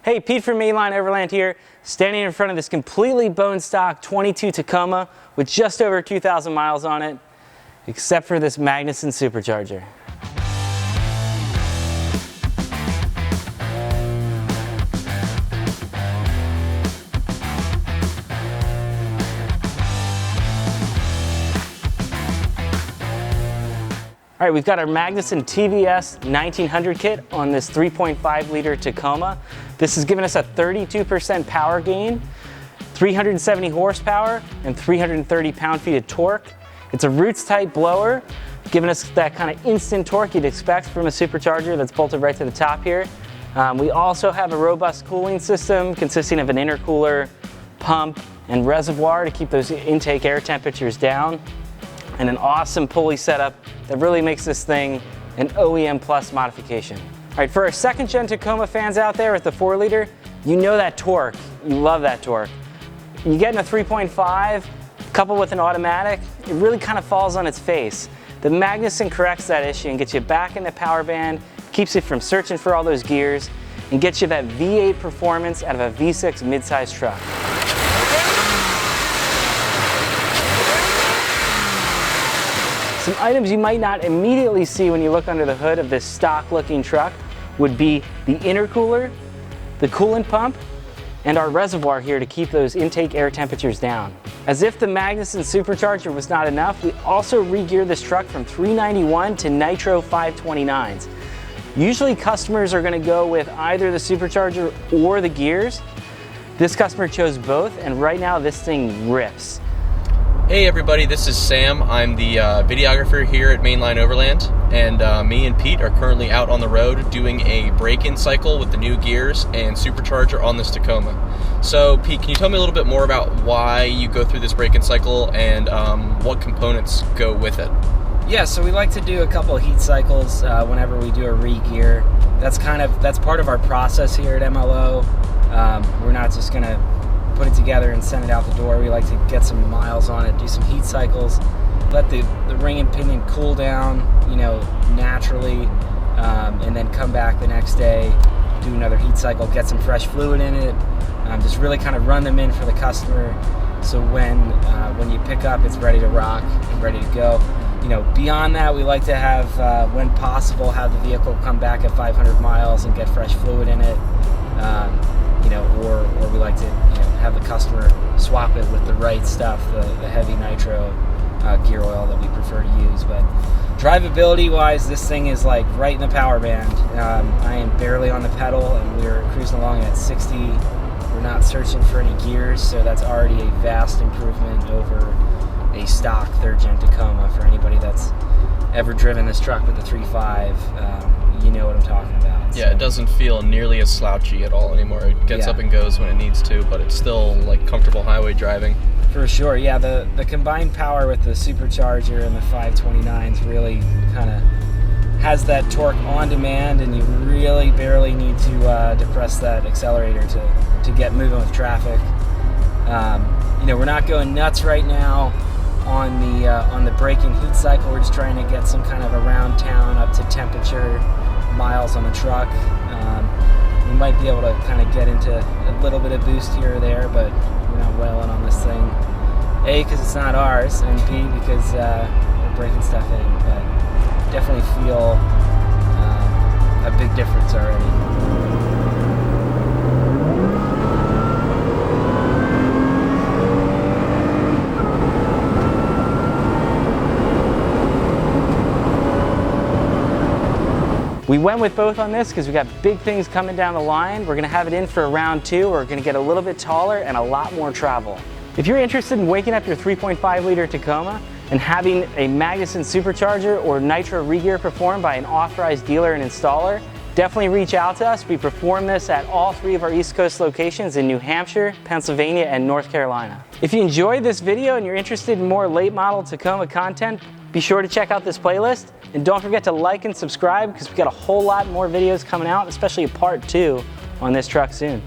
Hey, Pete from Mainline Overland here, standing in front of this completely bone stock 22 Tacoma with just over 2,000 miles on it, except for this Magnuson Supercharger. All right, we've got our Magnuson TVS 1900 kit on this 3.5 liter Tacoma. This has given us a 32% power gain, 370 horsepower, and 330 pound-feet of torque. It's a roots type blower, giving us that kind of instant torque you'd expect from a supercharger that's bolted right to the top here. We also have a robust cooling system consisting of an intercooler, pump, and reservoir to keep those intake air temperatures down, and an awesome pulley setup that really makes this thing an OEM plus modification. All right, for our second gen Tacoma fans out there with the 4 liter, you know that torque, you love that torque. You get in a 3.5, coupled with an automatic, it really kind of falls on its face. The Magnuson corrects that issue and gets you back in the power band, keeps you from searching for all those gears, and gets you that V8 performance out of a V6 midsize truck. Some items you might not immediately see when you look under the hood of this stock looking truck would be the intercooler, the coolant pump, and our reservoir here to keep those intake air temperatures down. As if the Magnuson Supercharger was not enough, we also re-geared this truck from 391 to Nitro 529s. Usually customers are gonna go with either the Supercharger or the gears. This customer chose both, and right now this thing rips. Hey everybody, this is Sam. I'm the videographer here at Mainline Overland, and me and Pete are currently out on the road doing a break-in cycle with the new gears and supercharger on this Tacoma. So Pete, can you tell me a little bit more about why you go through this break-in cycle and what components go with it? Yeah, so we like to do a couple of heat cycles whenever we do a re-gear. That's part of our process here at MLO. We're not just gonna put it together and send it out the door. We like to get some miles on it, do some heat cycles, let the ring and pinion cool down, naturally, and then come back the next day, do another heat cycle, get some fresh fluid in it, just really kind of run them in for the customer, so when you pick up, it's ready to rock and ready to go. Beyond that, we like to have, when possible, have the vehicle come back at 500 miles and get fresh fluid in it, or we like to have the customer swap it with the right stuff, the heavy nitro gear oil that we prefer to use. But drivability wise, this thing is like right in the power band. I am barely on the pedal, and we're cruising along at 60. We're not searching for any gears, so that's already a vast improvement over a stock 3rd gen Tacoma. For anybody that's ever driven this truck with the 3.5, you know what I'm talking about. Yeah, it doesn't feel nearly as slouchy at all anymore. It gets up and goes when it needs to, but it's still like comfortable highway driving. For sure, yeah. The combined power with the Supercharger and the 529s really kind of has that torque on demand, and you really barely need to depress that accelerator to get moving with traffic. We're not going nuts right now on the braking heat cycle. We're just trying to get some kind of around town up to temperature miles on the truck. We might be able to kind of get into a little bit of boost here or there, but we're not wailing on this thing. A, because it's not ours, and B, because we're breaking stuff in, but definitely feel a big difference already. We went with both on this because we got big things coming down the line. We're gonna have it in for round 2. We're gonna get a little bit taller and a lot more travel. If you're interested in waking up your 3.5 liter Tacoma and having a Magnuson Supercharger or Nitro regear performed by an authorized dealer and installer, definitely reach out to us. We perform this at all 3 of our East Coast locations in New Hampshire, Pennsylvania, and North Carolina. If you enjoyed this video and you're interested in more late model Tacoma content, be sure to check out this playlist, and don't forget to like and subscribe because we got a whole lot more videos coming out, especially a part 2 on this truck soon.